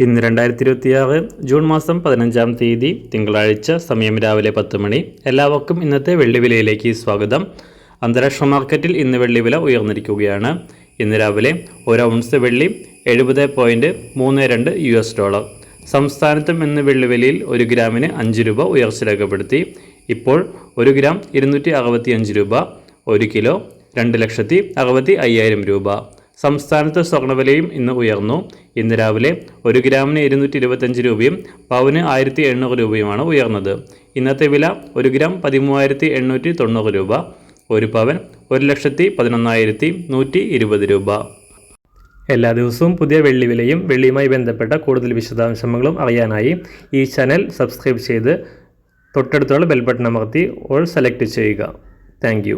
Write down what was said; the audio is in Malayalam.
ഇന്ന് 2026 ജൂൺ മാസം 15-ാം തീയതി തിങ്കളാഴ്ച, സമയം രാവിലെ 10 മണി. എല്ലാവർക്കും ഇന്നത്തെ വെള്ളിവിലയിലേക്ക് സ്വാഗതം. അന്താരാഷ്ട്ര മാർക്കറ്റിൽ ഇന്ന് വെള്ളിവില ഉയർന്നിരിക്കുകയാണ്. ഇന്ന് രാവിലെ ഒരു ഔൺസ് വെള്ളി 70.32 US$. സംസ്ഥാനത്തും ഇന്ന് വെള്ളിവിലയിൽ 1 ഗ്രാമിന് 5 രൂപ ഉയർച്ച രേഖപ്പെടുത്തി. ഇപ്പോൾ 1 ഗ്രാം 265 രൂപ, 1 കിലോ 2,65,000 രൂപ. സംസ്ഥാനത്ത് സ്വർണ്ണവിലയും ഇന്ന് ഉയർന്നു. ഇന്ന് രാവിലെ 1 ഗ്രാമിന് 225 രൂപയും പവന് 1,800 രൂപയുമാണ് ഉയർന്നത്. ഇന്നത്തെ വില 1 ഗ്രാം 13,890 രൂപ, 1 പവൻ 1,11,120 രൂപ. എല്ലാ ദിവസവും പുതിയ വെള്ളിവിലയും വെള്ളിയുമായി ബന്ധപ്പെട്ട കൂടുതൽ വിശദാംശങ്ങളും അറിയാനായി ഈ ചാനൽ സബ്സ്ക്രൈബ് ചെയ്ത് തൊട്ടടുത്തുള്ള ബെൽ ബട്ടൺ അമർത്തി ഓൾ സെലക്ട് ചെയ്യുക. താങ്ക്